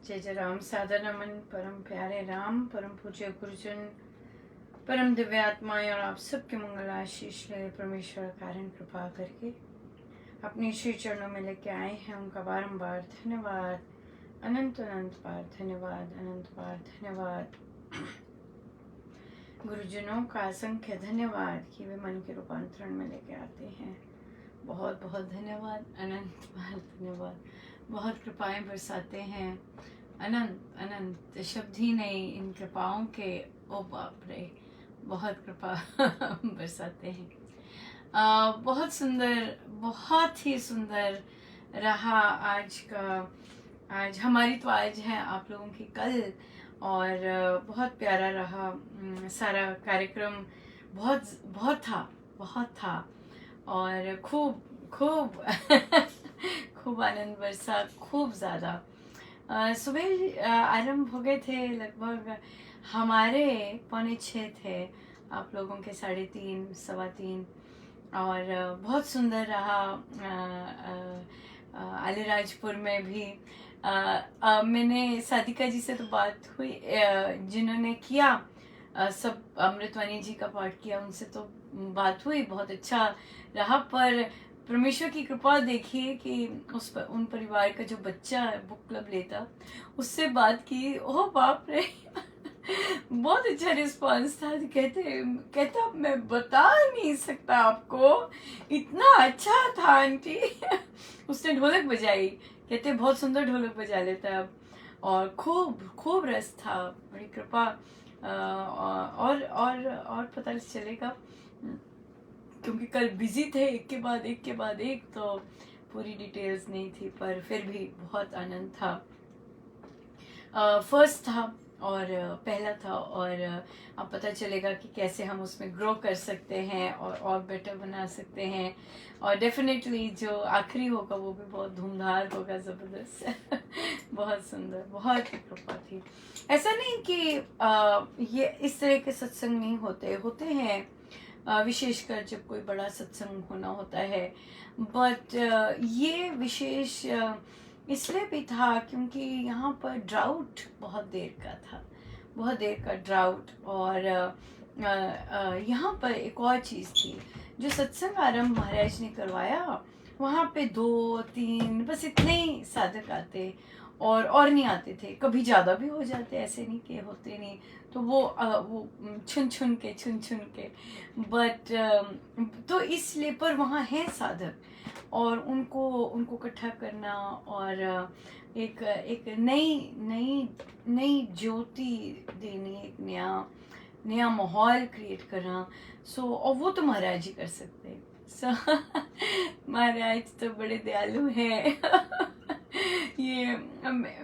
जय जय राम। सादर नमन परम प्यारे राम, परम पूज्य गुरुजन, परम दिव्य आत्माएं और आप सबके मंगल आशीष ले परमेश्वर कारण कृपा करके अपने श्री चरणों में लेके आए हैं। उनका बारंबार धन्यवाद, अनंत अनंत बार धन्यवाद, अनंत बार धन्यवाद। गुरुजनों का असंख्य धन्यवाद कि वे मन के रूपांतरण में लेके आते हैं। बहुत बहुत धन्यवाद, अनंत बार धन्यवाद। बहुत कृपाएं बरसाते हैं, अनंत अनंत शब्द ही नहीं इन कृपाओं के। ओ बाप रे, बहुत कृपा बरसाते हैं। बहुत सुंदर, बहुत ही सुंदर रहा आज का। आज हमारी तो आज है, आप लोगों की कल। और बहुत प्यारा रहा सारा कार्यक्रम। बहुत बहुत था और खूब खूब खूब आनंद बरसा, खूब ज़्यादा। सुबह आरंभ हो गए थे, लगभग हमारे 5:45 थे, आप लोगों के 3:30 3:15। और बहुत सुंदर रहा। अलीराजपुर में भी मैंने सादिका जी से तो बात हुई, जिन्होंने किया सब अमृतवाणी जी का पाठ किया, उनसे तो बात हुई, बहुत अच्छा रहा। पर परमेश्वर की कृपा देखिए कि उन परिवार का जो बच्चा बुक क्लब लेता, उससे बात की। ओह बाप रे बहुत अच्छा रिस्पांस था। कहता मैं बता नहीं सकता आपको, इतना अच्छा था आंटी उसने ढोलक बजाई। कहते बहुत सुंदर ढोलक बजा लेता है अब, और खूब खूब रस था। बड़ी कृपा। और पता चलेगा, क्योंकि कल बिजी थे, एक के बाद एक, तो पूरी डिटेल्स नहीं थी, पर फिर भी बहुत आनंद था। फर्स्ट था और पहला था, और अब पता चलेगा कि कैसे हम उसमें ग्रो कर सकते हैं और बेटर बना सकते हैं। और डेफिनेटली जो आखिरी होगा वो भी बहुत धूमधार होगा, ज़बरदस्त बहुत सुंदर, बहुत कृपा थी। ऐसा नहीं कि ये इस तरह के सत्संग नहीं होते हैं, विशेषकर जब कोई बड़ा सत्संग होना होता है। बट ये विशेष इसलिए भी था क्योंकि यहाँ पर ड्राउट बहुत देर का था, बहुत देर का ड्राउट। और यहाँ पर एक और चीज़ थी, जो सत्संग आरंभ महाराज ने करवाया, वहाँ पे 2-3 बस इतने ही साधक आते, और नहीं आते थे। कभी ज़्यादा भी हो जाते, ऐसे नहीं कि होते नहीं, तो वो छुन छुन के बट तो इसलिए। पर वहाँ है साधक, और उनको इकट्ठा करना, और एक नई ज्योति देनी, एक नया माहौल क्रिएट करना। और वो तो महाराज ही कर सकते हैं। महाराज तो बड़े दयालु हैं ये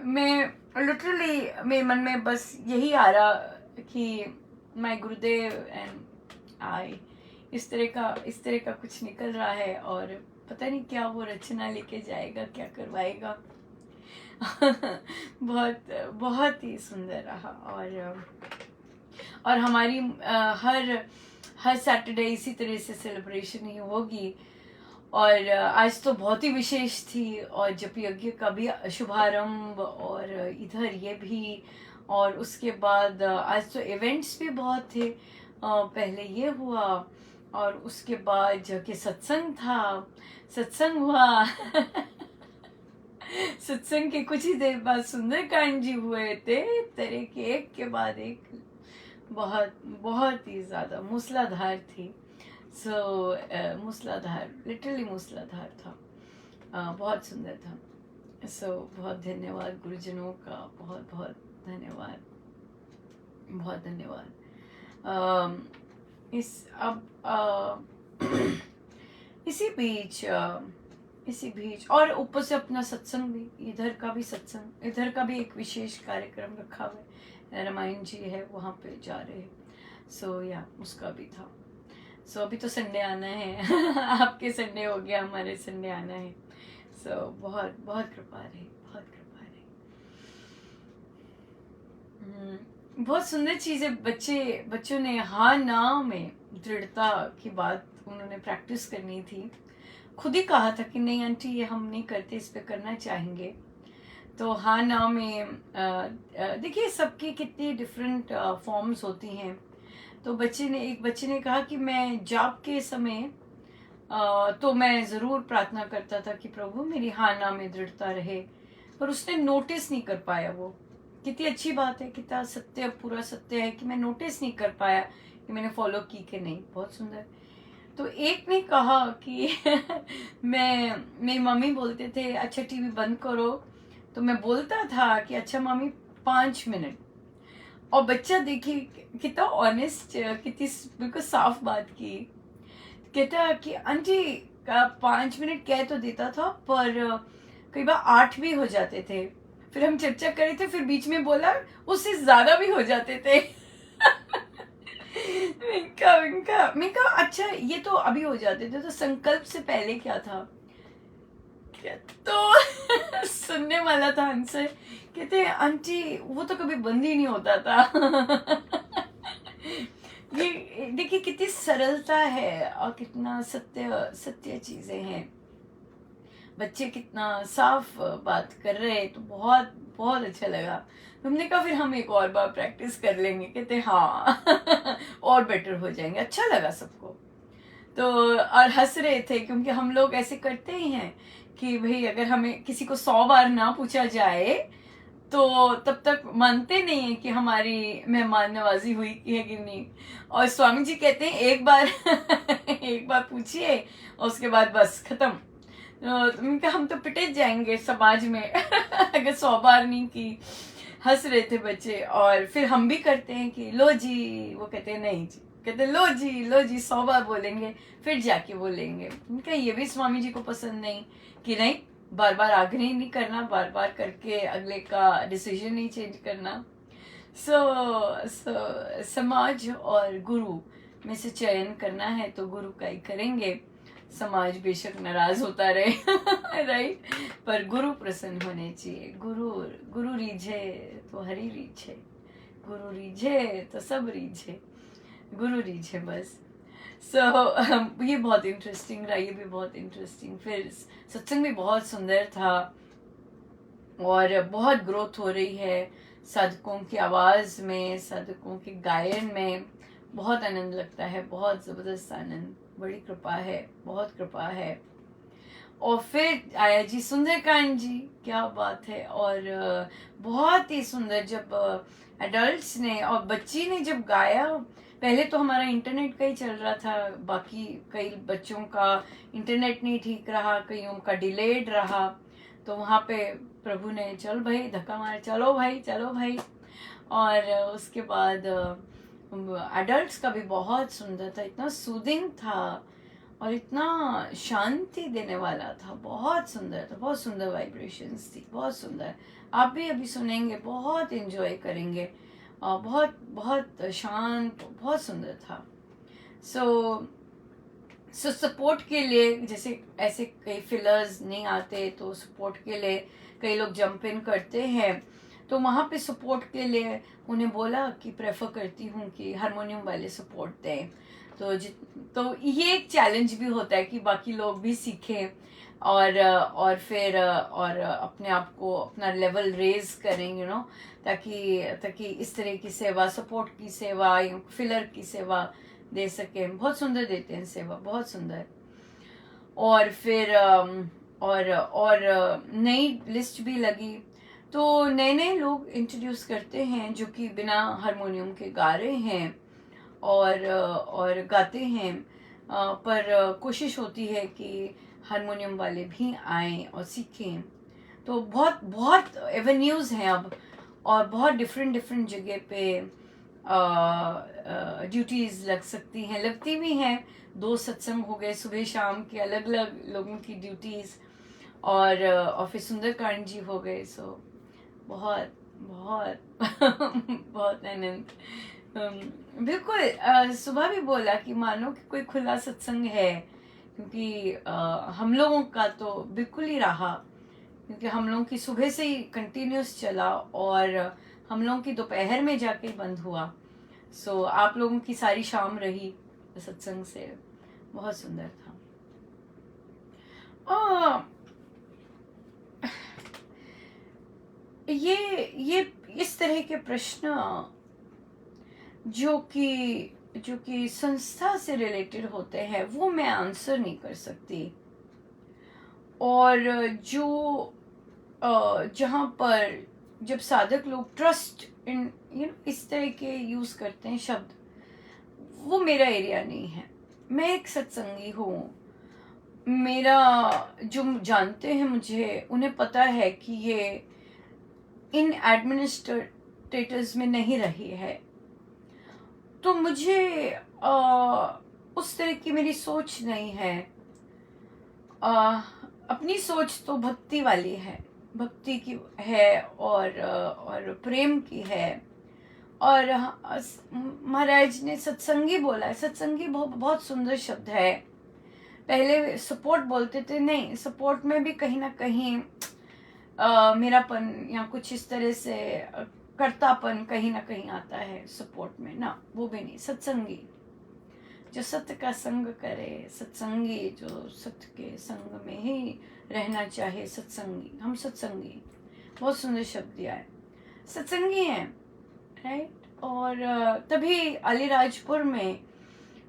मैं लिटरली, मेरे मन में बस यही आ रहा कि माय गुरुदेव एंड आई, इस तरह का कुछ निकल रहा है। और पता नहीं क्या वो रचना लेके जाएगा, क्या करवाएगा बहुत बहुत ही सुंदर रहा। और हमारी हर सैटरडे इसी तरह से सेलिब्रेशन ही होगी। और आज तो बहुत ही विशेष थी, और जप यज्ञ का भी शुभारंभ, और इधर ये भी, और उसके बाद आज तो इवेंट्स भी बहुत थे। पहले ये हुआ, और उसके बाद जाके सत्संग था, सत्संग हुआ सत्संग के कुछ ही देर बाद सुंदरकांड जी हुए थे, तरह के एक के बाद एक, बहुत बहुत ही ज़्यादा मूसलाधार थी। मूसलाधार, लिटरली मूसलाधार था। बहुत सुंदर था। बहुत धन्यवाद गुरुजनों का, बहुत बहुत धन्यवाद, बहुत धन्यवाद। इसी बीच और ऊपर से अपना सत्संग भी, इधर का भी सत्संग, इधर का भी एक विशेष कार्यक्रम रखा हुआ है, रामायण जी है, वहाँ पे जा रहे हैं। या उसका भी था। अभी तो संडे आना है आपके संडे हो गया, हमारे संडे आना है। बहुत बहुत कृपा रही, बहुत कृपा रही। बहुत सुंदर चीज़ है। बच्चों ने हाँ ना में दृढ़ता की बात उन्होंने प्रैक्टिस करनी थी। खुद ही कहा था कि नहीं आंटी, ये हम नहीं करते, इस पे करना चाहेंगे। तो हाँ ना में देखिए सबकी कितनी डिफरेंट फॉर्म्स होती हैं। तो एक बच्चे ने कहा कि मैं जाप के समय तो मैं ज़रूर प्रार्थना करता था कि प्रभु मेरी हाँ ना में दृढ़ता रहे, पर उसने नोटिस नहीं कर पाया वो। कितनी अच्छी बात है, कितना सत्य, पूरा सत्य है कि मैं नोटिस नहीं कर पाया कि मैंने फॉलो की कि नहीं। बहुत सुंदर। तो एक ने कहा कि मेरी मम्मी बोलते थे अच्छा टीवी बंद करो, तो मैं बोलता था कि अच्छा मम्मी 5 मिनट। और बच्चा देखिए कितना ऑनेस्ट, कितनी बिल्कुल साफ बात की। कहता कि आंटी का 5 मिनट कह तो देता था, पर कई बार 8 भी हो जाते थे। फिर हम चर्चा करे थे, फिर बीच में बोला उससे ज्यादा भी हो जाते थे। मैं कहा अच्छा ये तो अभी हो जाते थे, तो संकल्प से पहले क्या था? तो सुनने वाला था आंसर, कहते आंटी वो तो कभी बंद ही नहीं होता था। ये देखिए कितनी सरलता है और कितना सत्य सत्य चीजें हैं। बच्चे कितना साफ बात कर रहे हैं, तो बहुत बहुत अच्छा लगा। हमने कहा फिर हम एक और बार प्रैक्टिस कर लेंगे। कहते हाँ और बेटर हो जाएंगे। अच्छा लगा सबको। तो और हंस रहे थे क्योंकि हम लोग ऐसे करते ही हैं कि भाई अगर हमें किसी को 100 बार ना पूछा जाए तो तब तक मानते नहीं है कि हमारी मेहमान नवाजी हुई है कि नहीं। और स्वामी जी कहते हैं एक बार एक बार पूछिए और उसके बाद बस खत्म। उनका हम तो पिटे जाएंगे समाज में अगर 100 बार नहीं की। हंस रहे थे बच्चे। और फिर हम भी करते हैं कि लो जी, वो कहते हैं नहीं जी, कहते लो जी 100 बार बोलेंगे फिर जाके बोलेंगे। उनका ये भी स्वामी जी को पसंद नहीं कि नहीं बार बार आग्रह नहीं करना, बार बार करके अगले का डिसीजन नहीं चेंज करना। समाज और गुरु में से चयन करना है तो गुरु का ही करेंगे। समाज बेशक नाराज होता रहे राइट, पर गुरु प्रसन्न होने चाहिए। गुरु गुरु रीझे तो हरि रीझे, गुरु रीझे तो सब रीझे, गुरु रीझे बस। ये बहुत इंटरेस्टिंग रहा, ये भी बहुत इंटरेस्टिंग। फिर सत्संग भी बहुत सुंदर था और बहुत ग्रोथ हो रही है साधकों की आवाज में, साधकों के गायन में। बहुत आनंद लगता है, बहुत जबरदस्त आनंद। बड़ी कृपा है, बहुत कृपा है। और फिर आया जी सुंदरकांड जी, क्या बात है। और बहुत ही सुंदर जब एडल्ट्स ने और बच्ची ने जब गाया। पहले तो हमारा इंटरनेट का ही चल रहा था, बाकी कई बच्चों का इंटरनेट नहीं ठीक रहा, कईयों का डिलेड रहा। तो वहाँ पे प्रभु ने चल भाई धक्का मार, चलो भाई चलो भाई। और उसके बाद एडल्ट्स का भी बहुत सुंदर था, इतना सूदिंग था और इतना शांति देने वाला था। बहुत सुंदर था, बहुत सुंदर वाइब्रेशंस थी, बहुत सुंदर। आप भी अभी सुनेंगे, बहुत एंजॉय करेंगे। और बहुत बहुत शांत, बहुत सुंदर था। सो सपोर्ट के लिए जैसे ऐसे कई फिलर्स नहीं आते, तो सपोर्ट के लिए कई लोग जंप इन करते हैं। तो वहाँ पे सपोर्ट के लिए उन्हें बोला कि प्रेफर करती हूँ कि हारमोनियम वाले सपोर्ट दें। तो ये एक चैलेंज भी होता है कि बाकी लोग भी सीखें और फिर और अपने आप को अपना लेवल रेज करें, ताकि इस तरह की सेवा, सपोर्ट की सेवा, फिलर की सेवा दे सके। बहुत सुंदर देते हैं सेवा, बहुत सुंदर। और फिर नई लिस्ट भी लगी। तो नए नए लोग इंट्रोड्यूस करते हैं जो कि बिना हारमोनियम के गा रहे हैं और गाते हैं। पर कोशिश होती है कि हारमोनियम वाले भी आएं और सीखें। तो बहुत बहुत एवेन्यूज हैं अब, और बहुत डिफरेंट डिफरेंट जगह पे ड्यूटीज लग सकती हैं, लगती भी हैं। 2 सत्संग हो गए सुबह शाम के, अलग अलग लोगों की ड्यूटीज। और फिर सुंदरकांड जी हो गए। सो बहुत बहुत बहुत आनंद। बिल्कुल सुबह भी बोला कि मानो कि कोई खुला सत्संग है, क्योंकि हम लोगों का तो बिल्कुल ही रहा, क्योंकि हम लोगों की सुबह से ही कंटिन्यूस चला और हम लोगों की दोपहर में जाके बंद हुआ। आप लोगों की सारी शाम रही सत्संग से। बहुत सुंदर था। ये इस तरह के प्रश्न जो कि संस्था से रिलेटेड होते हैं वो मैं आंसर नहीं कर सकती। और जो जहाँ पर जब साधक लोग ट्रस्ट इन इस तरह के यूज करते हैं शब्द, वो मेरा एरिया नहीं है। मैं एक सत्संगी हूँ। मेरा जो जानते हैं मुझे, उन्हें पता है कि ये इन एडमिनिस्ट्रेटर्स में नहीं रही है। तो मुझे उस तरह की मेरी सोच नहीं है। अपनी सोच तो भक्ति वाली है, भक्ति की है और प्रेम की है। और महाराज ने सत्संगी बोला है। सत्संगी बहुत सुंदर शब्द है। पहले सपोर्ट बोलते थे, नहीं, सपोर्ट में भी कहीं ना कहीं मेरापन या कुछ इस तरह से कर्तापन कहीं ना कहीं आता है सपोर्ट में ना, वो भी नहीं। सत्संगी जो सत्य का संग करे, सत्संगी जो सत्य के संग में ही रहना चाहे, सत्संगी। हम सत्संगी, बहुत सुंदर शब्द दिया है, सत्संगी हैं, राइट। और तभी अलीराजपुर में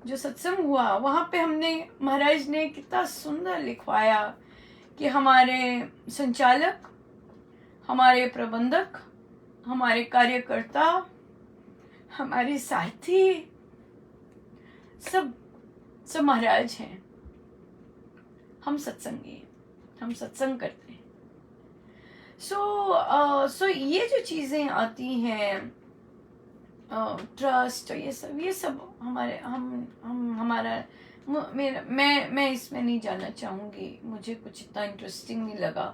जो सत्संग हुआ, वहाँ पे हमने, महाराज ने कितना सुंदर लिखवाया कि हमारे संचालक, हमारे प्रबंधक, हमारे कार्यकर्ता, हमारे साथी सब महाराज हैं। हम सत्संगी हैं, हम सत्संग करते हैं। सो ये जो चीजें आती हैं, ट्रस्ट, ये सब हमारे हमारा मैं इसमें नहीं जाना चाहूँगी। मुझे कुछ इतना इंटरेस्टिंग नहीं लगा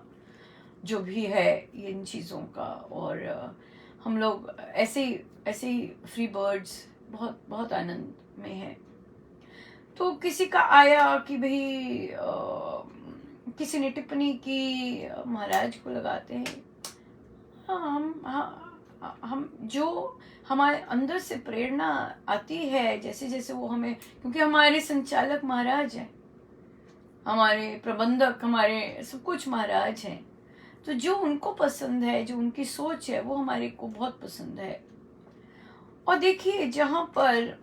जो भी है इन चीज़ों का। और हम लोग ऐसे ही फ्री बर्ड्स, बहुत आनंद में है। तो किसी का आया कि भाई किसी ने टिप्पणी की, महाराज को लगाते हैं। हम जो हमारे अंदर से प्रेरणा आती है, जैसे जैसे वो हमें, क्योंकि हमारे संचालक महाराज हैं, हमारे प्रबंधक, हमारे सब कुछ महाराज हैं। तो जो उनको पसंद है, जो उनकी सोच है, वो हमारे को बहुत पसंद है। और देखिए, जहाँ पर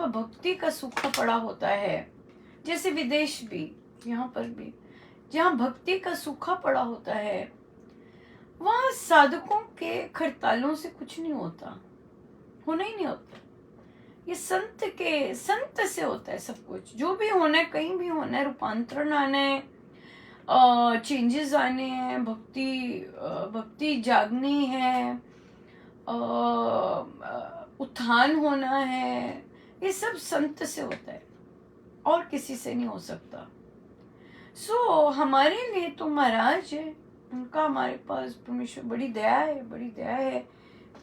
भक्ति का सूखा पड़ा होता है, जैसे विदेश भी, यहाँ पर भी जहाँ भक्ति का सूखा पड़ा होता है, वहाँ साधकों के खड़तालों से कुछ नहीं होता, होना ही नहीं होता। ये संत से होता है सब कुछ। जो भी होना है, कहीं भी होना है, रूपांतरण आना है, चेंजेस आने हैं, भक्ति जागनी है, उत्थान होना है, ये सब संत से होता है और किसी से नहीं हो सकता। हमारे लिए तो महाराज है, उनका हमारे पास परमेश्वर बड़ी दया है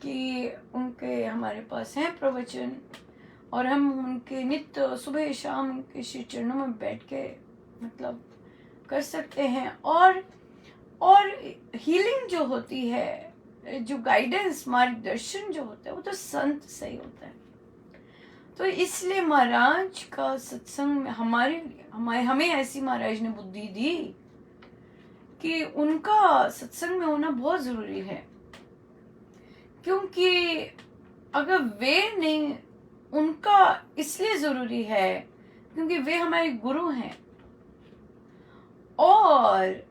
कि उनके हमारे पास हैं प्रवचन, और हम उनके नित्य सुबह शाम उनके श्री चरणों में बैठ के मतलब कर सकते हैं। और हीलिंग जो होती है, जो गाइडेंस, मार्गदर्शन जो होता है, वो तो संत से ही होता है। तो इसलिए महाराज का सत्संग में हमें ऐसी महाराज ने बुद्धि दी कि उनका सत्संग में होना बहुत जरूरी है। क्योंकि अगर वे नहीं, उनका इसलिए जरूरी है क्योंकि वे हमारे गुरु हैं। और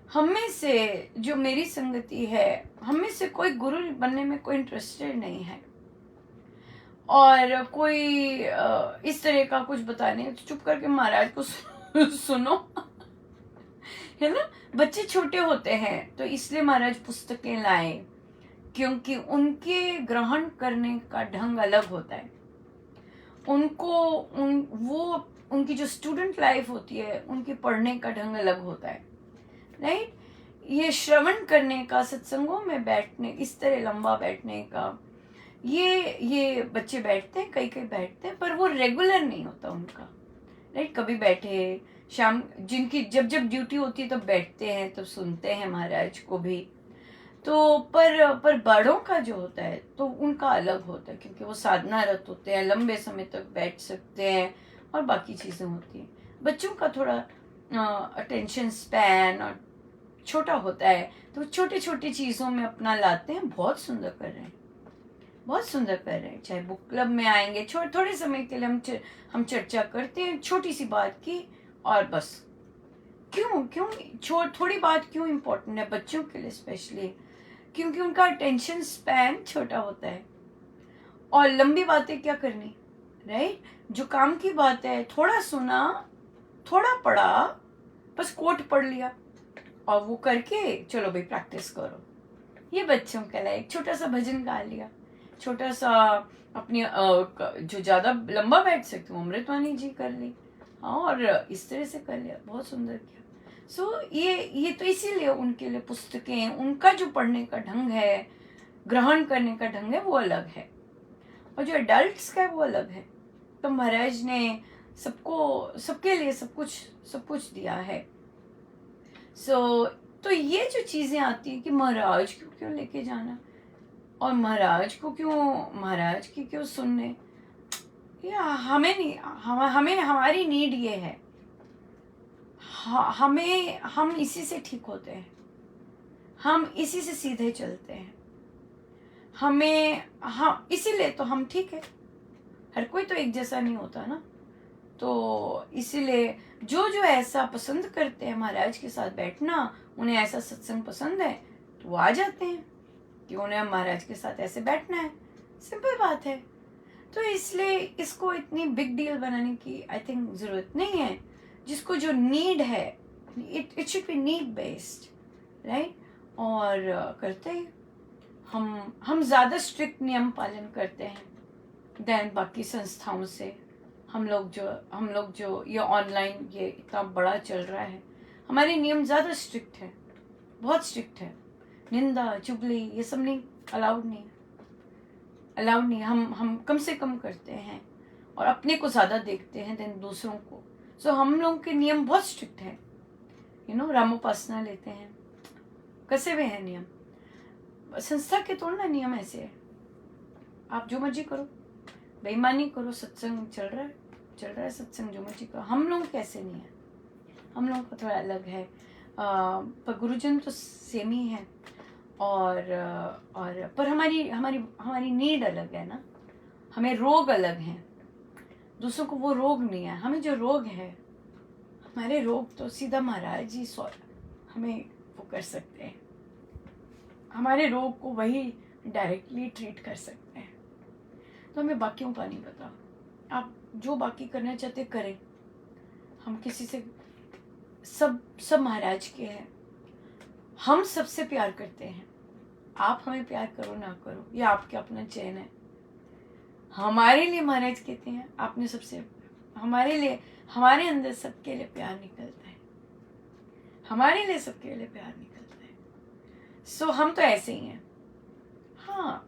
हमें से जो मेरी संगति है, हमें से कोई गुरु बनने में कोई इंटरेस्टेड नहीं है। और कोई इस तरह का कुछ बताने, तो चुप करके महाराज को सुनो, है ना। बच्चे छोटे होते हैं तो इसलिए महाराज पुस्तकें लाए, क्योंकि उनके ग्रहण करने का ढंग अलग होता है। उनकी जो स्टूडेंट लाइफ होती है, उनकी पढ़ने का ढंग अलग होता है, राइट। ये श्रवण करने का, सत्संगों में बैठने, इस तरह लंबा बैठने का, ये बच्चे बैठते हैं, कई बैठते हैं, पर वो रेगुलर नहीं होता उनका, राइट। कभी बैठे, शाम जिनकी जब ड्यूटी होती है तब बैठते हैं, तब सुनते हैं महाराज को भी। तो पर बड़ों का जो होता है तो उनका अलग होता है, क्योंकि वो साधनारत होते हैं, लंबे समय तक बैठ सकते हैं और बाकी चीजें होती हैं। बच्चों का थोड़ा अटेंशन स्पैन और छोटा होता है तो छोटे छोटे चीज़ों में अपना लाते हैं, बहुत सुंदर कर रहे हैं, बहुत सुंदर कर रहे हैं। चाहे बुक क्लब में आएंगे, थोड़े समय के लिए हम चर्चा करते हैं छोटी सी बात की, और बस क्यों क्यों थोड़ी बात क्यों इम्पोर्टेंट है बच्चों के लिए स्पेशली, क्योंकि उनका अटेंशन स्पैन छोटा होता है, और लंबी बातें क्या करनी, राइट। जो काम की बात है, थोड़ा सुना, थोड़ा पढ़ा, बस कोट पढ़ लिया और वो करके चलो भाई प्रैक्टिस करो, ये बच्चों के लिए। एक छोटा सा भजन गा लिया, छोटा सा अपनी जो ज़्यादा लंबा बैठ सकती हूँ अमृतवाणी जी कर ली, और इस तरह से कर लिया, बहुत सुंदर किया। सो ये तो इसीलिए उनके लिए पुस्तकें, उनका जो पढ़ने का ढंग है, ग्रहण करने का ढंग है, वो अलग है, और जो एडल्ट्स का है वो अलग है। तो महाराज ने सबके लिए सब कुछ दिया है। तो ये जो चीज़ें आती हैं कि महाराज को क्यों लेके जाना, और महाराज की क्यों सुनने, या हमें नहीं, हमें हमारी नीड ये है, हम इसी से ठीक होते हैं, हम इसी से सीधे चलते हैं, हम इसीलिए तो हम ठीक है। हर कोई तो एक जैसा नहीं होता ना, तो इसीलिए जो ऐसा पसंद करते हैं महाराज के साथ बैठना, उन्हें ऐसा सत्संग पसंद है, तो वो आ जाते हैं कि उन्हें महाराज के साथ ऐसे बैठना है, सिंपल बात है। तो इसलिए इसको इतनी बिग डील बनाने की आई थिंक ज़रूरत नहीं है। जिसको जो नीड है, it should be need based, right. और करते हैं हम ज़्यादा स्ट्रिक्ट नियम पालन करते हैं देन बाकी संस्थाओं से। हम लोग जो ये ऑनलाइन ये इतना बड़ा चल रहा है, हमारे नियम ज़्यादा स्ट्रिक्ट है, बहुत स्ट्रिक्ट है। निंदा चुगली ये सब नहीं, अलाउड नहीं। हम कम से कम करते हैं और अपने को ज़्यादा देखते हैं देन दूसरों को। सो हम लोगों के नियम बहुत स्ट्रिक्ट है, रामोपासना लेते हैं, कसे हुए हैं नियम। संस्था के थोड़ा ना नियम ऐसे है, आप जो मर्जी करो, बेईमानी करो, सत्संग चल रहा है सत्संग जो मर्जी करो। हम लोग कैसे नहीं है, हम लोगों का थोड़ा अलग है, पर गुरुजन तो सेम ही है, और पर हमारी नीड अलग है ना, हमें रोग अलग हैं, दूसरों को वो रोग नहीं है। हमें जो रोग है, हमारे रोग तो सीधा महाराज जी हमें वो कर सकते हैं, हमारे रोग को वही डायरेक्टली ट्रीट कर सकते हैं। तो हमें बाकियों का नहीं पता, आप जो बाकी करना चाहते करें, हम किसी से सब महाराज के हैं, हम सबसे प्यार करते हैं। आप हमें प्यार करो ना करो, ये आपके अपना चयन है। हमारे लिए महाराज कहते हैं आपने सबसे, हमारे अंदर सबके लिए प्यार निकलता है, हमारे लिए सबके लिए प्यार निकलता है। सो हम तो ऐसे ही हैं। हाँ,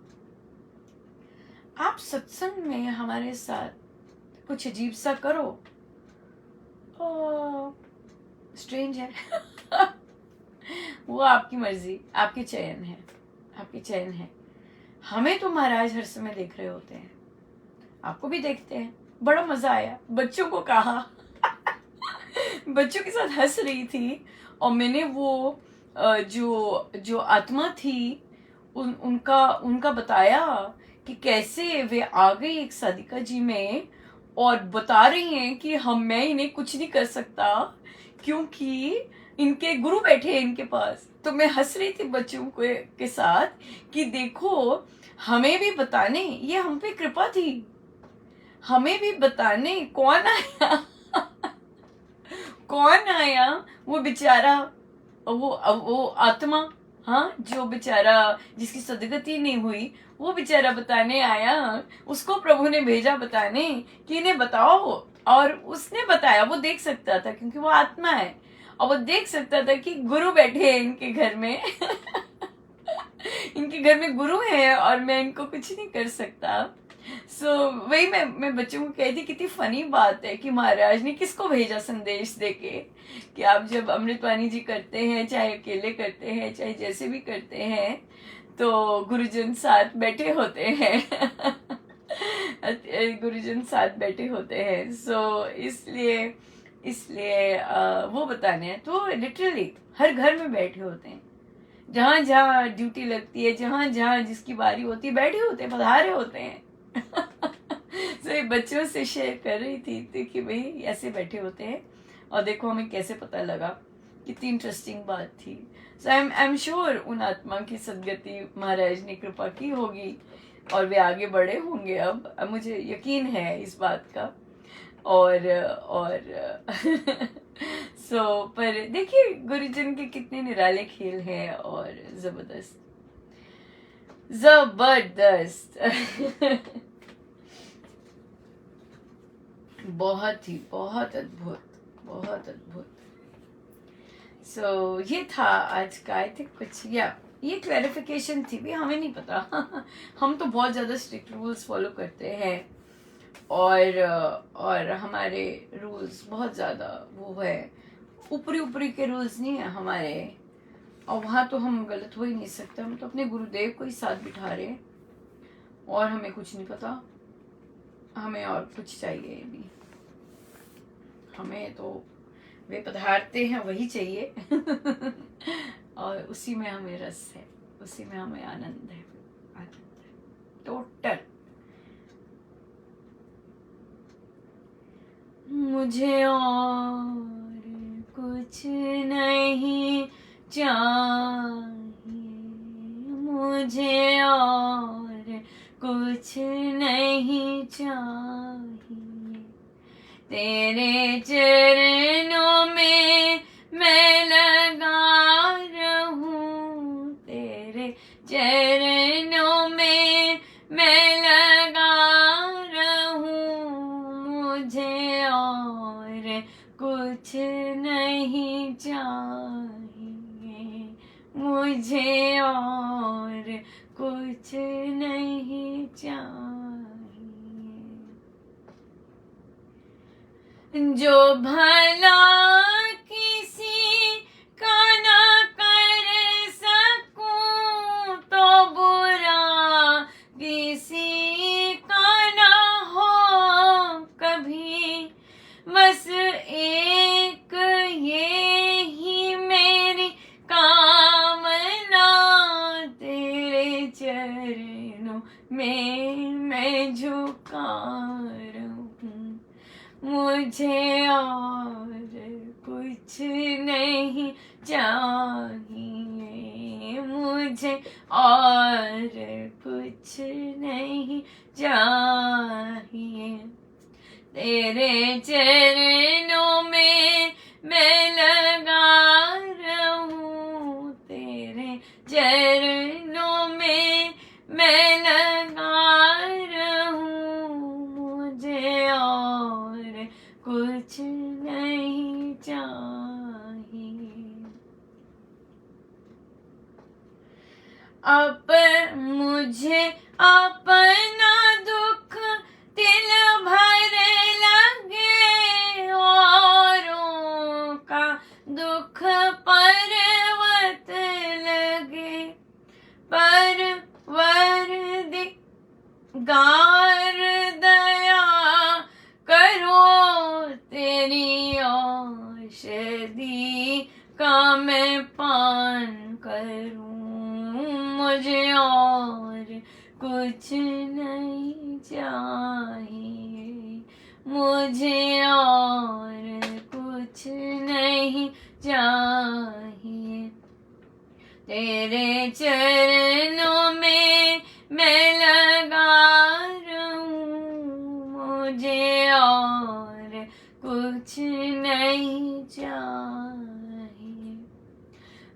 आप सत्संग में हमारे साथ कुछ अजीब सा करो, स्ट्रेंज है वो आपकी मर्जी, आपके चयन है। हमें तो महाराज हर समय देख रहे होते हैं, आपको भी देखते हैं। बड़ा मजा आया, बच्चों को कहा बच्चों के साथ हंस रही थी, और मैंने वो जो आत्मा थी उनका बताया कि कैसे वे आ गई एक साधिका जी में, और बता रही हैं कि मैं इन्हें कुछ नहीं कर सकता क्योंकि इनके गुरु बैठे हैं इनके पास। तो मैं हंस रही थी बच्चों के साथ कि देखो, हमें भी बताने, ये हम पे कृपा थी, हमें भी बताने कौन आया वो बेचारा, वो आत्मा, हाँ, जो बेचारा जिसकी सदगति नहीं हुई, वो बेचारा बताने आया, उसको प्रभु ने भेजा बताने कि इन्हें बताओ। और उसने बताया, वो देख सकता था क्योंकि वो आत्मा है, और वो देख सकता था कि गुरु बैठे हैं इनके घर में इनके घर में गुरु है और मैं इनको कुछ नहीं कर सकता। वही मैं बच्चों को कहती, कितनी फनी बात है कि महाराज ने किसको भेजा संदेश देके कि आप जब अमृतवाणी जी करते हैं, चाहे अकेले करते हैं, चाहे जैसे भी करते हैं, तो गुरुजन साथ बैठे होते हैं गुरुजन साथ बैठे होते हैं। इसलिए वो बताने हैं। तो लिटरली हर घर में बैठे होते हैं, जहां जहां ड्यूटी लगती है, जहां जहां जिसकी बारी होती है, बैठे होते हैं, पधारे होते हैं। तो ये बच्चों से शेयर कर रही थी कि भाई ऐसे बैठे होते हैं, और देखो हमें कैसे पता लगा। कितनी इंटरेस्टिंग बात थी। सो आई एम श्योर उन आत्मा की सदगति महाराज ने कृपा की होगी, और वे आगे बढ़े होंगे। अब मुझे यकीन है इस बात का। और पर देखिए गुरुजन के कितने निराले खेल हैं, और जबरदस्त जबरदस्त। बहुत अद्भुत, बहुत अद्भुत। ये था आज का, आई थिंक कुछ, या ये क्लैरिफिकेशन थी भी, हमें नहीं पता। हम तो बहुत ज़्यादा स्ट्रिक्ट रूल्स फॉलो करते हैं, और हमारे रूल्स बहुत ज़्यादा वो है, ऊपरी ऊपरी के रूल्स नहीं है हमारे, और वहाँ तो हम गलत हो ही नहीं सकते। हम तो अपने गुरुदेव को ही साथ बिठा रहे हैं, और हमें कुछ नहीं पता, हमें और कुछ चाहिए नहीं। हमें तो वे पधारते हैं वही चाहिए। और उसी में हमें रस है, उसी में हमें आनंद है, टोटल। मुझे और कुछ नहीं चाहिए, मुझे और कुछ नहीं चाहिए, तेरे चरणों में मैं लगा रहूं, तेरे चरणों में मैं लगा रहूं, मुझे और कुछ नहीं चाहिए, मुझे और कुछ नहीं चाहिए। जो भला किसी का ना कर सकूं, तो बुरा किसी का ना हो कभी, बस एक ये ही मेरी कामना, तेरे चरणों में मैं झुका रहूं, मुझे और कुछ नहीं चाहिए, मुझे और कुछ नहीं चाहिए, तेरे चरणों में मैं लगा रहूं, तेरे चरणों में मैं लगा रहूं, मुझे और कुछ नहीं चाहिए। अब मुझे अपना दुख दिल भर लगे, औरों का दुख पर्वत लगे, गार दया करो, तेरी औषधि का मैं पान करूं, मुझे और कुछ नहीं चाहिए, मुझे और कुछ नहीं चाहिए, तेरे चरणों में मैं लगा रहूं, मुझे और कुछ नहीं चाहिए,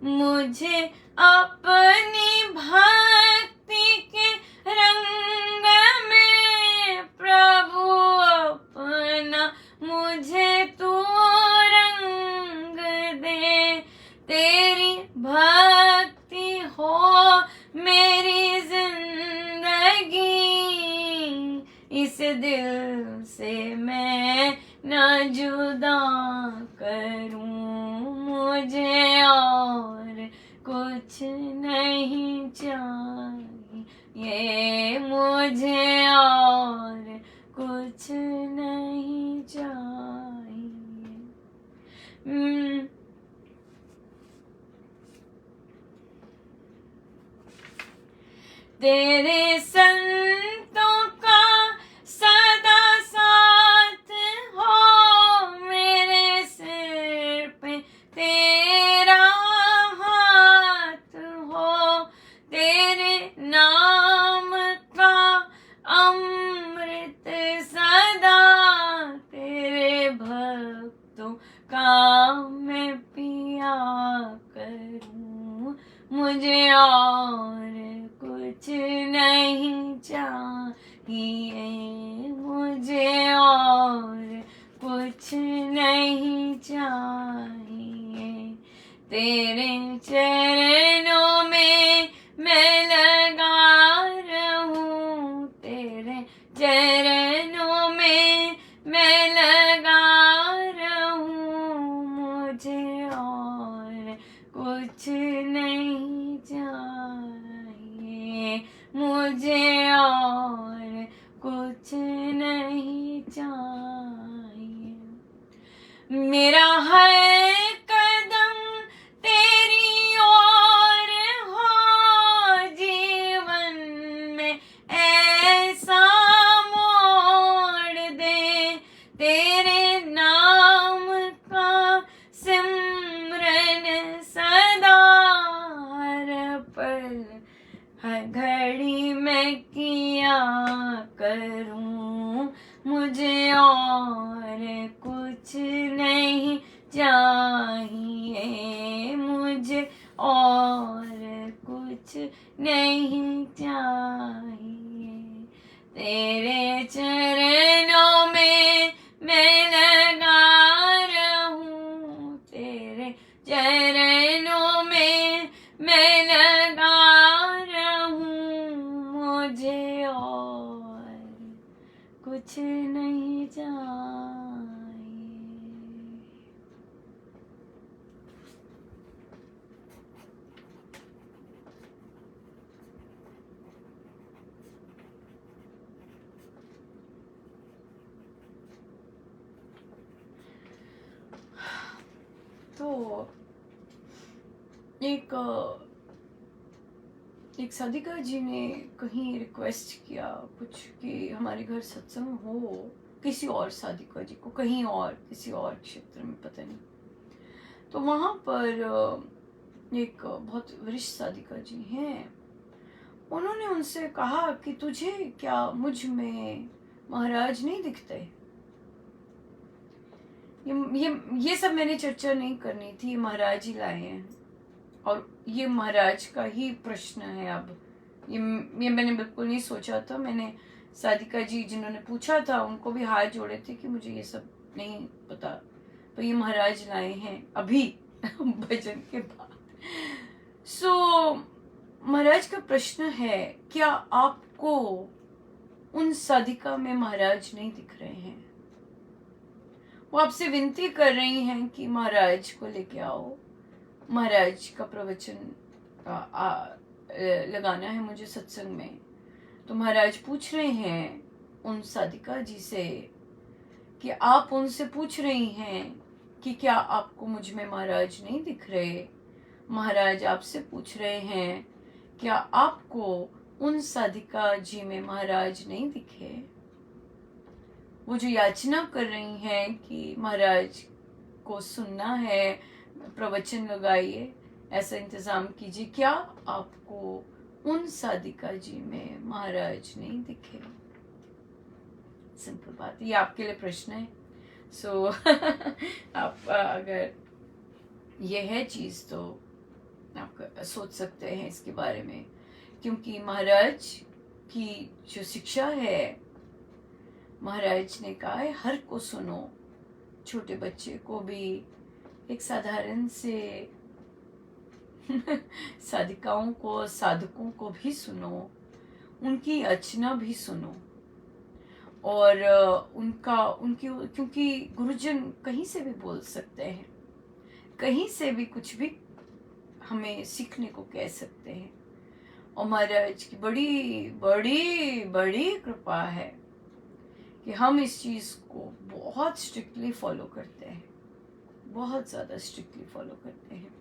मुझे अपनी भक्ति के रंग में प्रभु अपना मुझे तू रंग दे, तेरी भक्ति हो मेरी जिंदगी, इस दिल से मैं न जुदा करूं, मुझे और कुछ नहीं चाहिए, मुझे और कुछ नहीं चाहिए। तेरे संतों का सदा साथ हो, मेरे सिर पे तेरा हाथ हो, तेरे नाम का अमृत सदा तेरे भक्तों का मैं पिया करूं, मुझे और कुछ नहीं चाहिए, मुझे और कुछ नहीं चाहिए। तेरे चरणों में मैं लगा रहूं, तेरे चरणों में मैं लगा रहूं, मुझे और कुछ नहीं चाहिए, मुझे और कुछ नहीं चाहिए। मेरा हर कदम तेरी ओर हो, जीवन में ऐसा मोड़ दे, तेरे नाम का सिमरन सदा हर पल हर घड़ी मैं किया करूं, मुझे और कुछ नहीं चाहिए, मुझे और कुछ नहीं चाहिए। तेरे चरणों में मैं लगा रहूं, तेरे चरणों में मैं लगा रहूं, मुझे और कुछ नहीं चाहिए। तो एक साधिका जी ने कहीं रिक्वेस्ट किया कुछ कि हमारे घर सत्संग हो, किसी और साधिका जी को कहीं और किसी और क्षेत्र में, पता नहीं। तो वहाँ पर एक बहुत वरिष्ठ साधिका जी हैं, उन्होंने उनसे कहा कि तुझे क्या मुझ में महाराज नहीं दिखते? ये सब मैंने चर्चा नहीं करनी थी, ये महाराज ही लाए हैं और ये महाराज का ही प्रश्न है। अब ये मैंने बिल्कुल नहीं सोचा था। मैंने साधिका जी जिन्होंने पूछा था उनको भी हाथ जोड़े थे कि मुझे ये सब नहीं पता, तो ये महाराज लाए हैं अभी भजन के बाद। महाराज का प्रश्न है, क्या आपको उन साधिका में महाराज नहीं दिख रहे हैं? वो आपसे विनती कर रही हैं कि महाराज को लेके आओ, महाराज का प्रवचन लगाना है मुझे सत्संग में। तो महाराज पूछ रहे हैं उन साधिका जी से कि आप उनसे पूछ रही हैं कि क्या आपको मुझ में महाराज नहीं दिख रहे? महाराज आपसे पूछ रहे हैं क्या आपको उन साधिका जी में महाराज नहीं दिखे? वो जो याचना कर रही हैं कि महाराज को सुनना है, प्रवचन लगाइए, ऐसा इंतजाम कीजिए, क्या आपको उन साधिका जी में महाराज नहीं दिखे? सिंपल बात, ये आपके लिए प्रश्न है। आप अगर ये है चीज तो आप सोच सकते हैं इसके बारे में, क्योंकि महाराज की जो शिक्षा है, महाराज ने कहा है हर को सुनो, छोटे बच्चे को भी, एक साधारण से साधिकाओं को, साधकों को भी सुनो, उनकी अर्चना भी सुनो और उनकी, क्योंकि गुरुजन कहीं से भी बोल सकते हैं, कहीं से भी कुछ भी हमें सीखने को कह सकते हैं। और महाराज की बड़ी बड़ी बड़ी कृपा है कि हम इस चीज को बहुत स्ट्रिक्टली फॉलो करते हैं, बहुत ज्यादा स्ट्रिक्टली फॉलो करते हैं।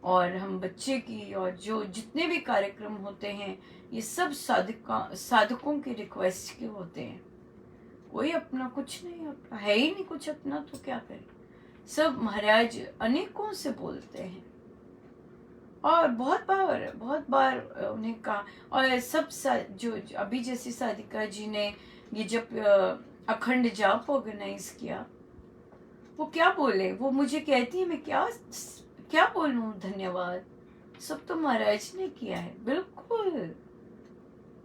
और हम बच्चे की और जो जितने भी कार्यक्रम होते हैं ये सब साधकों की रिक्वेस्ट के होते हैं। कोई अपना कुछ नहीं, अपना है ही नहीं कुछ अपना, तो क्या करें। सब महाराज अनेकों से बोलते हैं और बहुत बार उन्हें कहा। और सब जो अभी जैसे साधिका जी ने ये जब अखंड जाप ऑर्गेनाइज किया, वो क्या बोले, वो मुझे कहती है मैं क्या क्या बोलूं धन्यवाद, सब तो महाराज ने किया है। बिल्कुल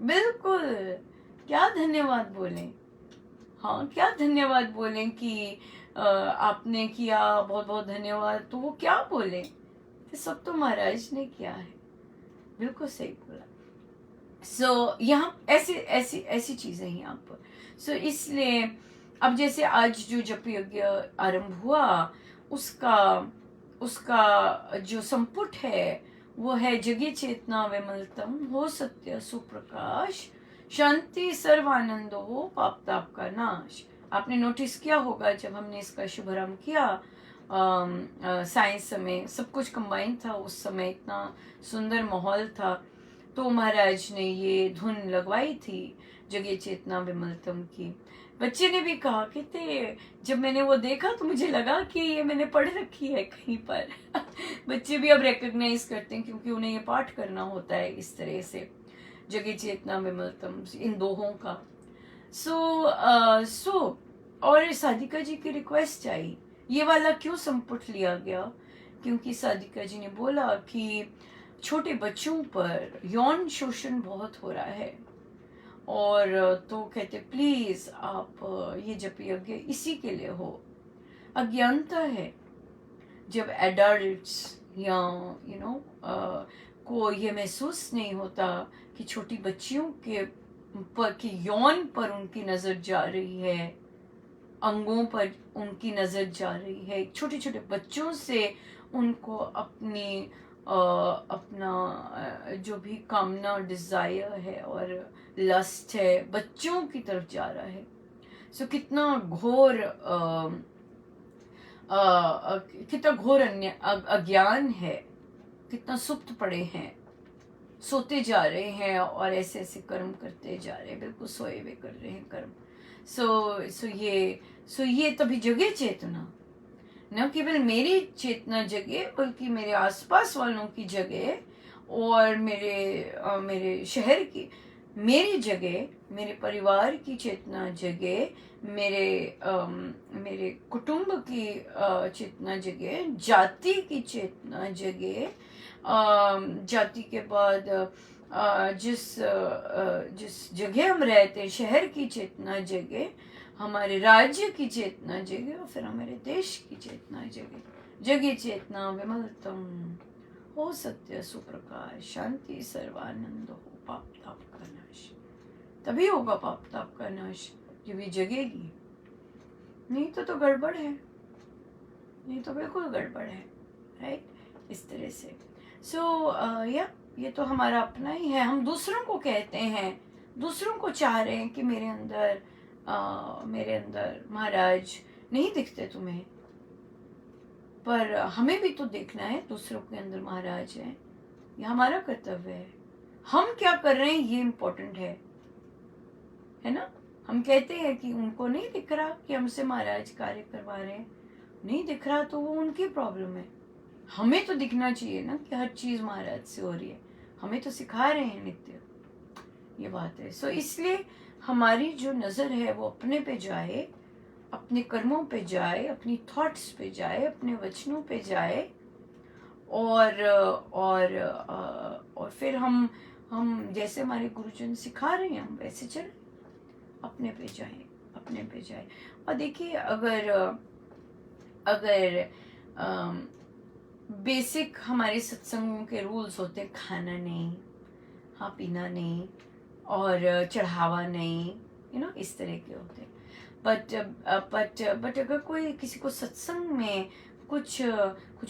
बिल्कुल, क्या धन्यवाद बोले। हाँ, क्या धन्यवाद बोले कि आपने किया, बहुत बहुत धन्यवाद, तो वो क्या बोले, सब तो महाराज ने किया है। बिल्कुल सही बोला। सो यहाँ ऐसी ऐसी ऐसी चीजें हैं यहाँ पर। सो इसलिए अब जैसे आज जो जप यज्ञ आरंभ हुआ, उसका उसका जो संपुट है वो है जगी चेतना विमलतम हो सत्य सुप्रकाश, शांति सर्वानंद हो पाप ताप का नाश। आपने नोटिस किया होगा जब हमने इसका शुभारंभ किया, साइंस समय सब कुछ कंबाइन था, उस समय इतना सुंदर माहौल था, तो महाराज ने ये धुन लगवाई थी जगे चेतना विमलतम की। बच्चे ने भी कहा कि जब मैंने वो देखा तो मुझे लगा कि ये मैंने पढ़ रखी है कहीं पर। बच्चे भी अब रिकॉग्नाइज करते हैं क्योंकि उन्हें ये पाठ करना होता है इस तरह से, जगे चेतना विमलतम इन दोहों का। सो और साधिका जी की रिक्वेस्ट आई, ये वाला क्यों संपुट लिया गया, क्योंकि साधिका जी ने बोला कि छोटे बच्चों पर यौन शोषण बहुत हो रहा है, और तो कहते प्लीज आप ये जप यज्ञ इसी के लिए हो। अज्ञानता है जब एडल्ट्स या को ये महसूस नहीं होता कि छोटी बच्चियों के पर की यौन पर उनकी नजर जा रही है, अंगों पर उनकी नजर जा रही है, छोटे छोटे बच्चों से उनको अपनी अपना जो भी कामना डिजायर है और लस्ट है बच्चों की तरफ जा रहा है। सो कितना घोर अज्ञान है, कितना सुप्त पड़े हैं, सोते जा रहे हैं और ऐसे ऐसे कर्म करते जा रहे हैं, बिल्कुल सोए हुए कर रहे हैं कर्म। सो ये तभी जगे चेतना, न केवल मेरी चेतना जगे बल्कि मेरे आसपास वालों की जगे, और मेरे शहर की मेरी जगे, मेरे परिवार की चेतना जगे, मेरे कुटुंब की चेतना जगे, जाति की चेतना जगे, जाति के बाद जिस जगह हम रहते हैं शहर की चेतना जगे, हमारे राज्य की चेतना जगे, और फिर हमारे देश की चेतना जगे। जगे चेतना विमलतम हो सत्य सुप्रकाश, शांति सर्वानंद हो पाप ताप का नाश। तभी होगा पाप ताप का नाश जब ये जगेगी, नहीं तो गड़बड़ है, नहीं तो बिल्कुल गड़बड़ है, राइट। इस तरह से ये तो हमारा अपना ही है। हम दूसरों को कहते हैं, दूसरों को चाह रहे हैं कि मेरे अंदर महाराज नहीं दिखते तुम्हें, पर हमें भी तो देखना है दूसरों के अंदर महाराज है, ये हमारा कर्तव्य है। हम क्या कर रहे हैं ये इम्पोर्टेंट है ना। हम कहते हैं कि उनको नहीं दिख रहा कि हमसे महाराज कार्य करवा रहे हैं, नहीं दिख रहा तो वो उनकी प्रॉब्लम है। हमें तो दिखना चाहिए ना कि हर चीज महाराज से हो रही है, हमें तो सिखा रहे हैं नित्य, ये बात है। सो इसलिए हमारी जो नजर है वो अपने पे जाए, अपने कर्मों पे जाए, अपनी थॉट्स पे जाए, अपने वचनों पे जाए, और फिर हम जैसे हमारे गुरुजन सिखा रहे हैं हम वैसे चले, अपने पे जाए, अपने पे जाए। और देखिए अगर बेसिक हमारे सत्संगों के रूल्स होते हैं, खाना नहीं, हाँ पीना नहीं, और चढ़ावा नहीं, इस तरह के होते हैं। बट अगर कोई किसी को सत्संग में कुछ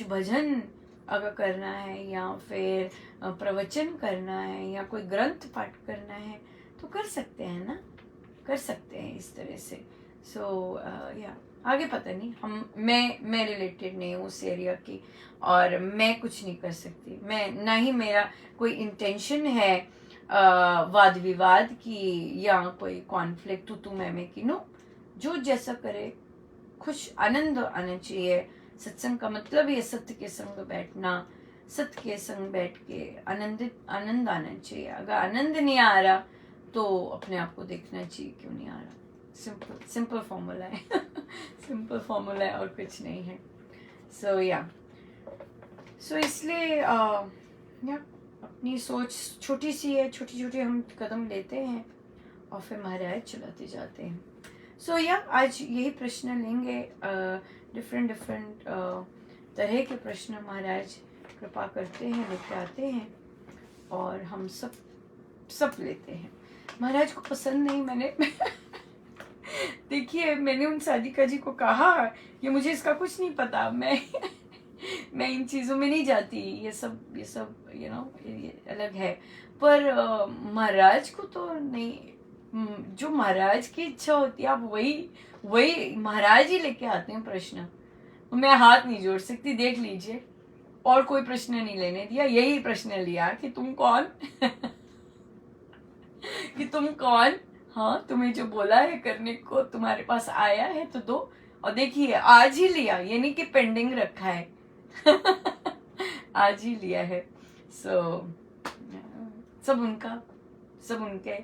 भजन अगर करना है या फिर प्रवचन करना है या कोई ग्रंथ पाठ करना है तो कर सकते हैं ना, कर सकते हैं इस तरह से। आगे पता नहीं, मैं रिलेटेड नहीं हूँ उस एरिया की, और मैं कुछ नहीं कर सकती। मैं ना ही मेरा कोई इंटेंशन है वाद विवाद की या कोई कॉन्फ्लिक्ट तू मैं की। नो, जो जैसा करे, खुश आनंद आना चाहिए। सत्संग का मतलब ही है सत्य के संग बैठना, सत्य के संग बैठ के आनंद आना चाहिए। अगर आनंद नहीं आ रहा तो अपने आप को देखना चाहिए क्यों नहीं आ रहा। सिंपल फॉर्मूला है सिंपल फॉर्मूला है और कुछ नहीं है। सो इसलिए अपनी सोच छोटी सी है, छोटी छोटी हम कदम लेते हैं और फिर महाराज चलाते जाते हैं। आज यही प्रश्न लेंगे, डिफरेंट तरह के प्रश्न महाराज कृपा करते हैं, लेके आते हैं और हम सब लेते हैं। महाराज को पसंद नहीं, मैंने देखिए मैंने उन साधिका जी को कहा कि मुझे इसका कुछ नहीं पता, मैं इन चीज़ों में नहीं जाती, ये सब ये अलग है। पर महाराज को तो नहीं, जो महाराज की इच्छा होती है आप वही महाराज ही लेके आते हैं प्रश्न। मैं हाथ नहीं जोड़ सकती, देख लीजिए, और कोई प्रश्न नहीं लेने दिया, यही प्रश्न लिया कि तुम कौन कि तुम कौन, हाँ तुम्हें जो बोला है करने को तुम्हारे पास आया है तो दो। और देखिए आज ही लिया, ये नहीं कि पेंडिंग रखा है आज ही लिया है। सब उनके,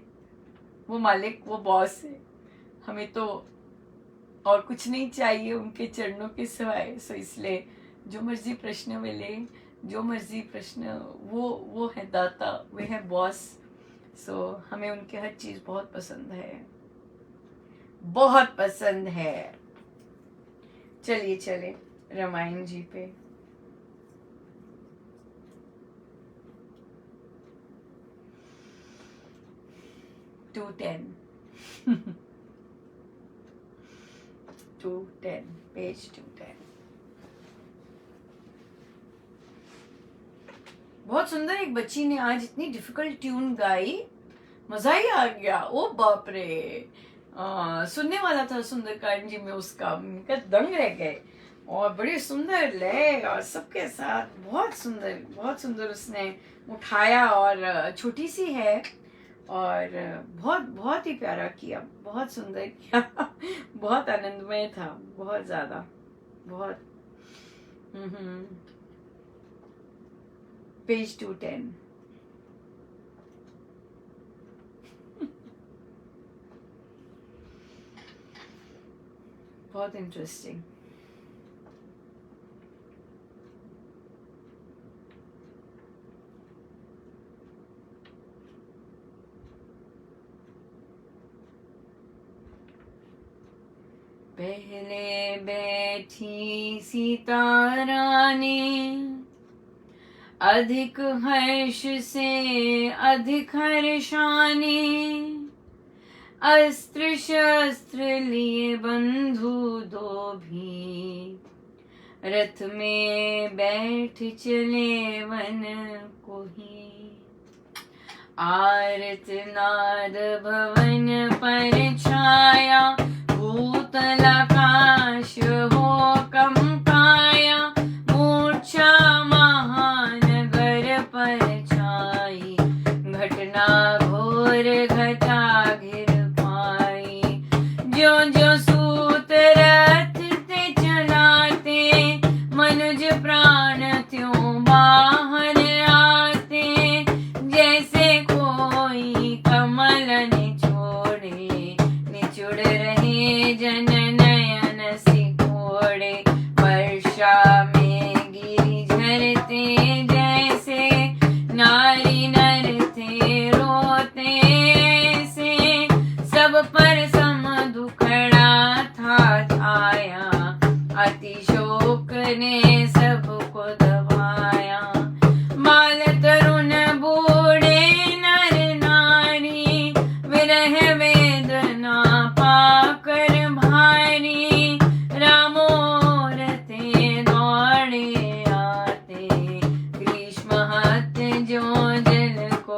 वो मालिक, वो बॉस है, हमें तो और कुछ नहीं चाहिए उनके चरणों के सिवाय। इसलिए जो मर्जी प्रश्न मिले, जो मर्जी प्रश्न, वो है दाता, वे है बॉस। हमें उनके हर चीज बहुत पसंद है। चलिए रामायण जी पे। पेज 210। बहुत सुंदर एक बच्ची ने आज इतनी डिफिकल्ट ट्यून गाई, मजा ही आ गया। ओ बाप रे, सुनने वाला था सुंदरकांड जी में उसका, दंग रह गए। और बड़ी सुंदर लय और सबके साथ बहुत सुंदर उसने उठाया, और छोटी सी है और बहुत ही प्यारा किया, बहुत सुंदर किया बहुत आनंदमय था, बहुत ज्यादा, बहुत। पेज 210। बहुत इंटरेस्टिंग। पहले बैठी सीता रानी, अधिक हर्ष से अधिक हर्षानी, अस्त्र शस्त्र लिए बंधु दो भी, रथ में बैठ चले वन को ही। आरत नाद भवन पर छाया, भूतल आकाश हो कंपाया, मूर्छा महानगर पर छाई, घटना घोर घटा घिर पाई। जो सूत रथ ते चलाते, मनुज प्राण त्यों बाहर आते, जैसे कोई कमल निचुड़ रहे जन नयन सिकोड़े, वर्षा में गिरी झरते, जैसे नारी नरते रोते से, सब पर सम दुखड़ा था छाया, अति शोक ने सबको दबाया। बाल तरुण बूढ़े नर नारी, विरह वेदना पाकर भारी, रामोरते दौड़े आते, ग्रीष्म हत जो जल को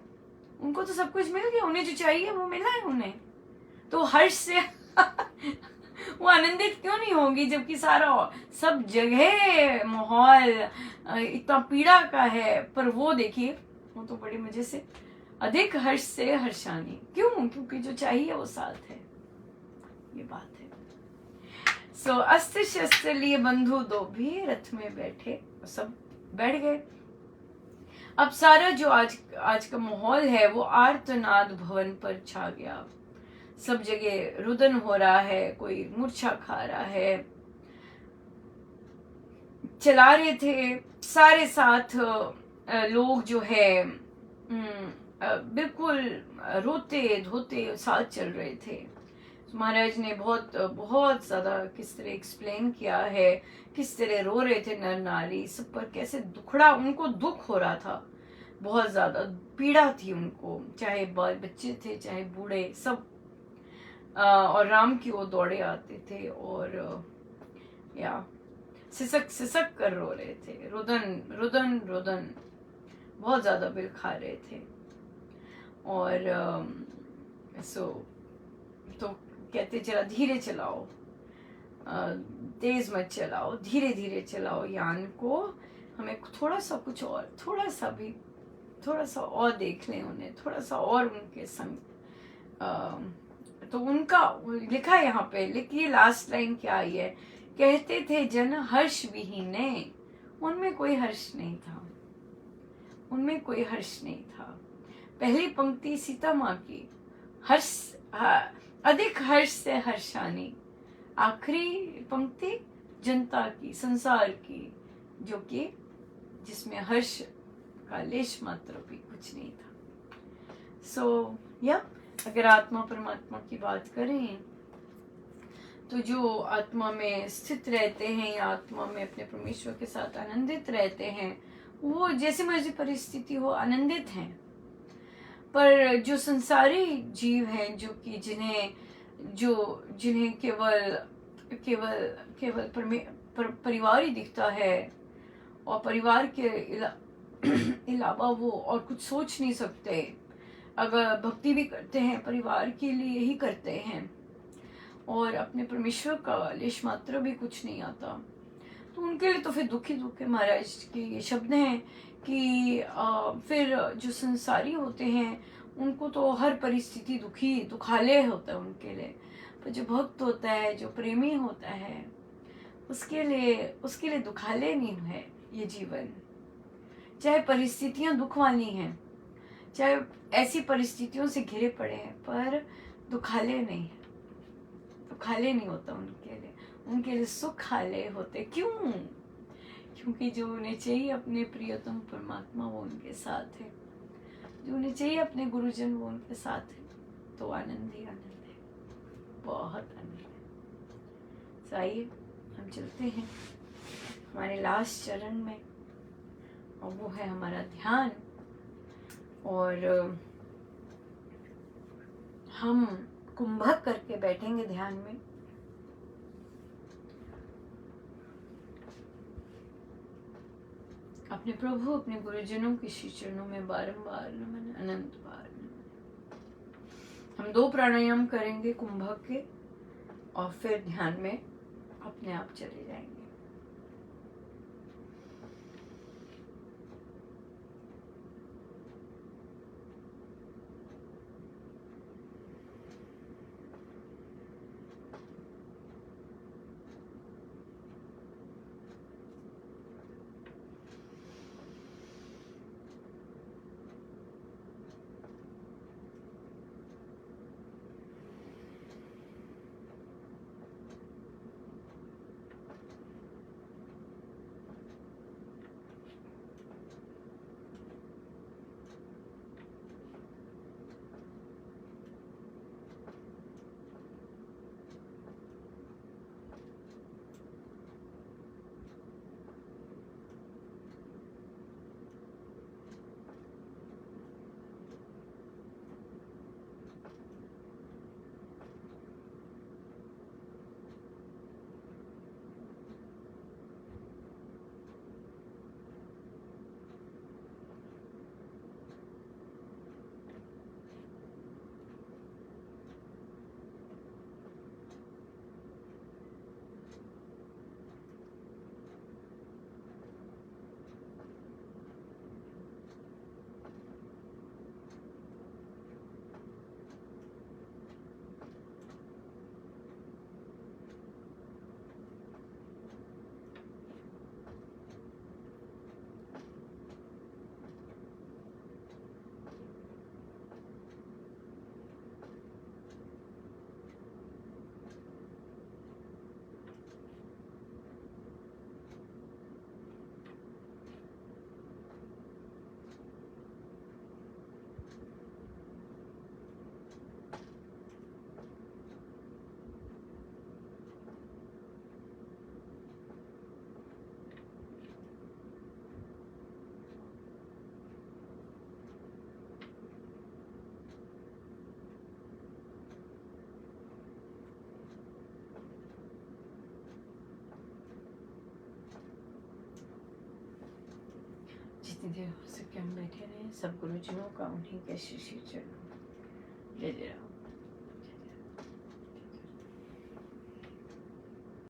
उनको तो सब कुछ मिल गया, उन्हें जो चाहिए वो मिला है उन्हें, तो हर्ष से वो आनंदित क्यों नहीं होंगी, जबकि सारा सब जगह माहौल इतना पीड़ा का है, पर वो देखिए वो तो बड़ी मजे से अधिक हर्ष से हर्षानी, क्यों? क्योंकि जो चाहिए वो साथ है, ये बात है। सो अस्त्र शस्त्र लिए बंधु दो भी रथ में बैठे, सब बैठ गए। अब सारा जो आज का माहौल है वो आर्तनाद भवन पर छा गया, सब जगह रुदन हो रहा है, कोई मूर्छा खा रहा है, चला रहे थे सारे साथ लोग जो है बिल्कुल रोते धोते साथ चल रहे थे। महाराज ने बहुत बहुत ज्यादा किस तरह एक्सप्लेन किया है, किस तरह रो रहे थे नर नारी, सब पर कैसे दुखड़ा, उनको दुख हो रहा था, बहुत ज्यादा पीड़ा थी उनको, चाहे बच्चे थे चाहे बूढ़े, सब और राम की ओर दौड़े आते थे और या सिसक सिसक कर रो रहे थे, रुदन रुदन रुदन, बहुत ज्यादा बिल खा रहे थे। और तो कहते चला धीरे चलाओ, तेज मत चलाओ, धीरे धीरे चलाओ यान को, हमें थोड़ा सा कुछ और, थोड़ा सा और देख लें उन्हें, थोड़ा सा और उनके संग। तो उनका लिखा है यहाँ पे, लिखिए लास्ट लाइन क्या आई है, कहते थे जन हर्ष विहीने, उनमें कोई हर्ष नहीं था, उनमें कोई हर्ष नहीं था। पहली पंक्ति सीता माँ की, हर्ष अधिक हर्ष से हर्षानी, आखिरी पंक्ति जनता की, संसार की, जो कि जिसमें हर्ष का लेश मात्र भी कुछ नहीं था। सो या अगर आत्मा परमात्मा की बात करें तो जो आत्मा में स्थित रहते हैं या आत्मा में अपने परमेश्वर के साथ आनंदित रहते हैं, वो जैसी मर्जी परिस्थिति हो आनंदित हैं। पर जो संसारी जीव हैं, जो कि जिन्हें केवल केवल केवल परिवार ही दिखता है और परिवार के अलावा वो और कुछ सोच नहीं सकते, अगर भक्ति भी करते हैं परिवार के लिए ही करते हैं और अपने परमेश्वर का लेश मात्र भी कुछ नहीं आता, तो उनके लिए तो फिर दुखी दुख है। महाराज के ये शब्द हैं कि फिर जो संसारी होते हैं उनको तो हर परिस्थिति दुखालय होता है उनके लिए, पर जो भक्त होता है, जो प्रेमी होता है, उसके लिए दुखालय नहीं है ये जीवन। चाहे परिस्थितियां दुख वाली हैं, चाहे ऐसी परिस्थितियों से घिरे पड़े हैं, पर दुखालय नहीं है, दुखालय नहीं होता उनके लिए सुखालय होते। क्यों? क्योंकि जो उन्हें चाहिए अपने प्रियतम परमात्मा वो उनके साथ है, जो उन्हें चाहिए अपने गुरुजन वो उनके साथ है, तो आनंद ही आनंद है, बहुत आनंद है। तो आइए हम चलते हैं हमारे लास्ट चरण में, और वो है हमारा ध्यान। और हम कुंभक करके बैठेंगे ध्यान में। अपने प्रभु अपने गुरुजनों के श्री चरणों में बारंबार नमन, अनंत बार नमन। हम 2 प्राणायाम करेंगे कुंभक के और फिर ध्यान में अपने आप चले जाएंगे। जितनी देर हो सके हम बैठे रहें। सब गुरुजनों का उन्हीं के शिष्य चरणों। जय जय राम।